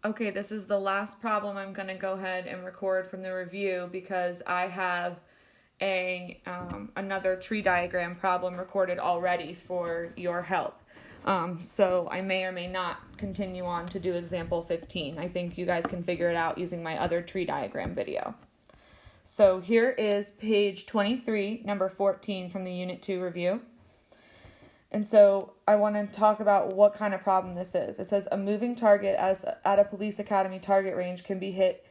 Okay, this is the last problem I'm going to go ahead and record from the review because I have another tree diagram problem recorded already for your help. So I may or may not continue on to do example 15. I think you guys can figure it out using my other tree diagram video. So here is page 23, number 14 from the Unit 2 review. And so I want to talk about what kind of problem this is. It says a moving target at a police academy target range can be hit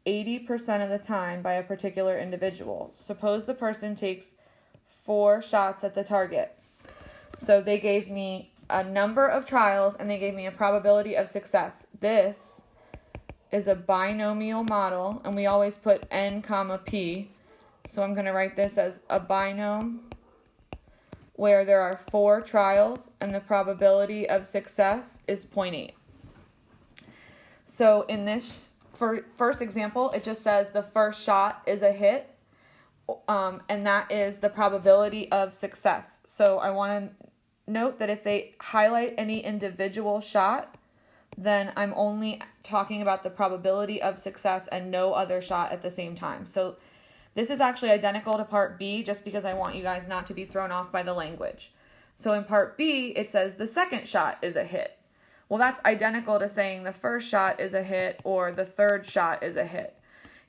80% of the time by a particular individual. Suppose the person takes 4 shots at the target. So they gave me a number of trials and they gave me a probability of success. This is a binomial model, and we always put n comma p. So I'm going to write this as a binom where there are 4 trials and the probability of success is 0.8. So in this first example, it just says the first shot is a hit, and that is the probability of success. So I want to note that if they highlight any individual shot, then I'm only talking about the probability of success and no other shot at the same time. So this is actually identical to part B just because I want you guys not to be thrown off by the language. So in part B, it says the second shot is a hit. Well, that's identical to saying the first shot is a hit or the third shot is a hit.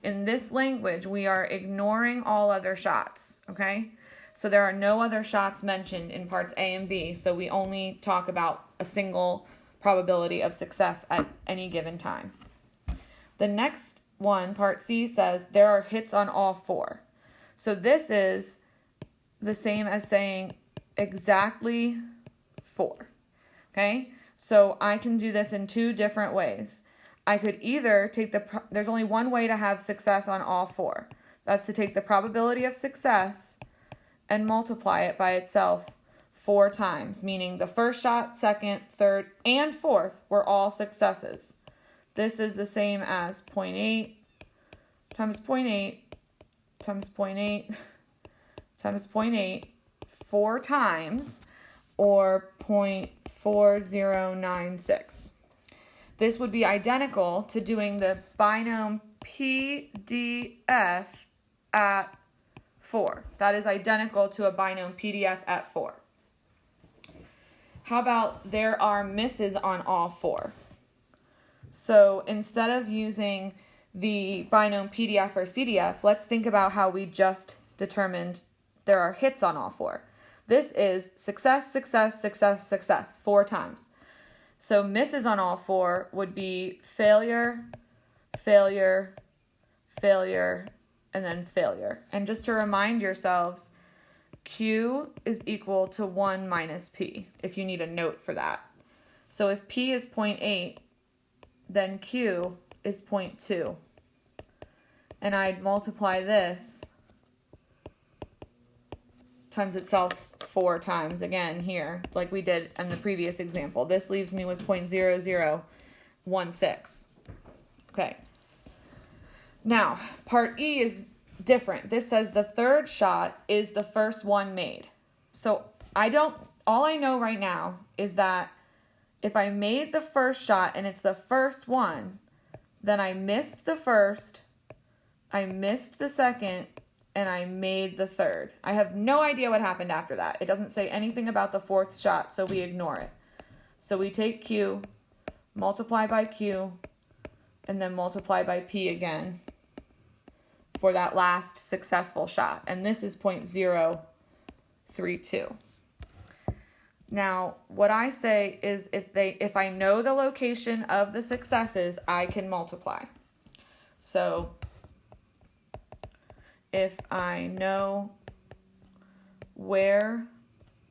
In this language, we are ignoring all other shots, okay? So there are no other shots mentioned in parts A and B, so we only talk about a single probability of success at any given time. The next one, part C, says there are hits on all 4. So this is the same as saying exactly 4. Okay? So I can do this in 2 different ways. I could either take there's only one way to have success on all 4. That's to take the probability of success and multiply it by itself 4 times, meaning the first shot, second, third, and fourth were all successes. This is the same as 0.8 times 0.8 times 0.8 times 0.8 4 times, or 0.4096. This would be identical to doing the binom PDF at 4. That is identical to a binom PDF at 4. How about there are misses on all 4? So instead of using the binom PDF or CDF, let's think about how we just determined there are hits on all 4. This is success, success, success, success, 4 times. So misses on all 4 would be failure, failure, failure, and then failure. And just to remind yourselves, Q is equal to 1 minus P, if you need a note for that. So if P is 0.8, then Q is 0.2. And I'd multiply this times itself 4 times again here, like we did in the previous example. This leaves me with 0.0016. Okay. Now, part E is different. This says the third shot is the first one made. So all I know right now is that if I made the first shot and it's the first one, then I missed the first, I missed the second, and I made the third. I have no idea what happened after that. It doesn't say anything about the 4th shot, so we ignore it. So we take Q, multiply by Q, and then multiply by P again for that last successful shot. And this is 0.032. Now, what I say is if I know the location of the successes, I can multiply. So if I know where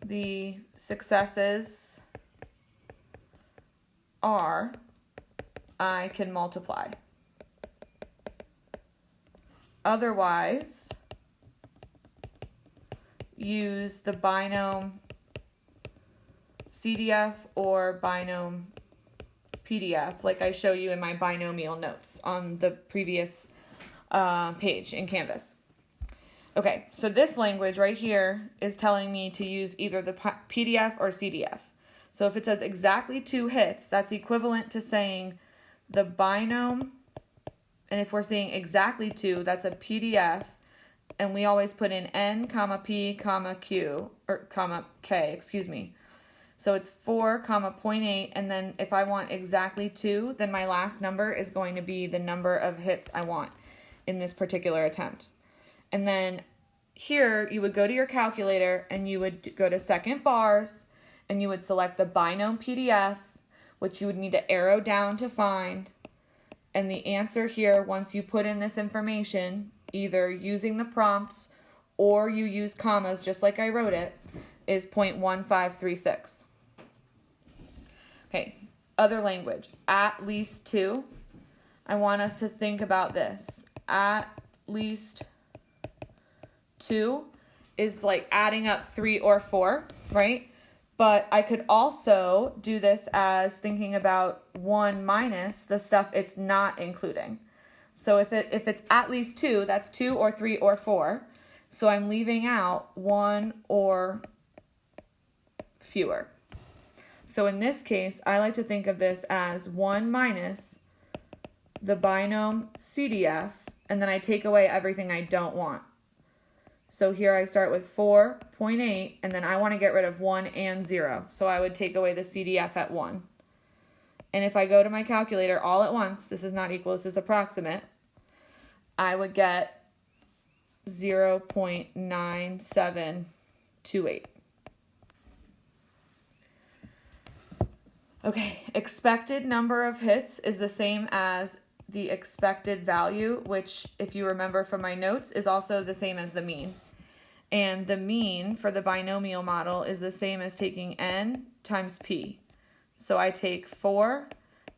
the successes are, I can multiply. Otherwise, use the binom CDF or binom PDF, like I show you in my binomial notes on the previous page in Canvas. Okay, so this language right here is telling me to use either the PDF or CDF. So if it says exactly 2 hits, that's equivalent to saying the binom, and if we're saying exactly 2, that's a PDF, and we always put in n, comma, p, comma, q, or comma, k, excuse me. So it's 4, comma, 0.8, and then if I want exactly 2, then my last number is going to be the number of hits I want in this particular attempt. And then here, you would go to your calculator, and you would go to second bars, and you would select the binom PDF, which you would need to arrow down to find. And the answer here, once you put in this information, either using the prompts or you use commas just like I wrote it, is 0.1536. Okay, other language, at least 2. I want us to think about this. At least 2 is like adding up 3 or 4, right? But I could also do this as thinking about 1 minus the stuff it's not including. So if it's at least 2, that's 2 or 3 or 4. So I'm leaving out 1 or fewer. So in this case, I like to think of this as 1 minus the binom CDF, and then I take away everything I don't want. So here I start with 4.8, and then I want to get rid of 1 and 0. So I would take away the CDF at 1. And if I go to my calculator all at once, this is not equal, this is approximate, I would get 0.9728. Okay, expected number of hits is the same as the expected value, which, if you remember from my notes, is also the same as the mean. And the mean for the binomial model is the same as taking n times p. So I take 4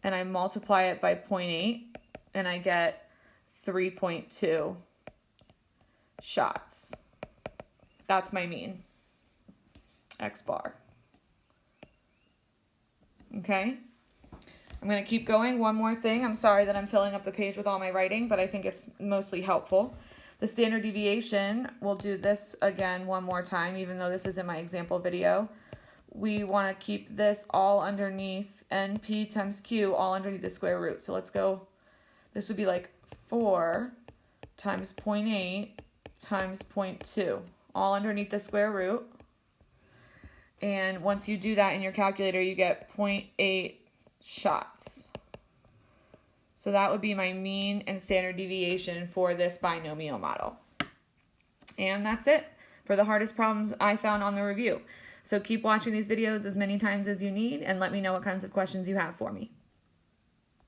and I multiply it by 0.8 and I get 3.2 shots. That's my mean, x bar. Okay? I'm going to keep going. One more thing. I'm sorry that I'm filling up the page with all my writing, but I think it's mostly helpful. The standard deviation, we'll do this again one more time, even though this is in my example video. We want to keep this all underneath np times q, all underneath the square root. So let's go, this would be like 4 times 0.8 times 0.2, all underneath the square root. And once you do that in your calculator, you get 0.8 shots. So that would be my mean and standard deviation for this binomial model. And that's it for the hardest problems I found on the review. So keep watching these videos as many times as you need and let me know what kinds of questions you have for me.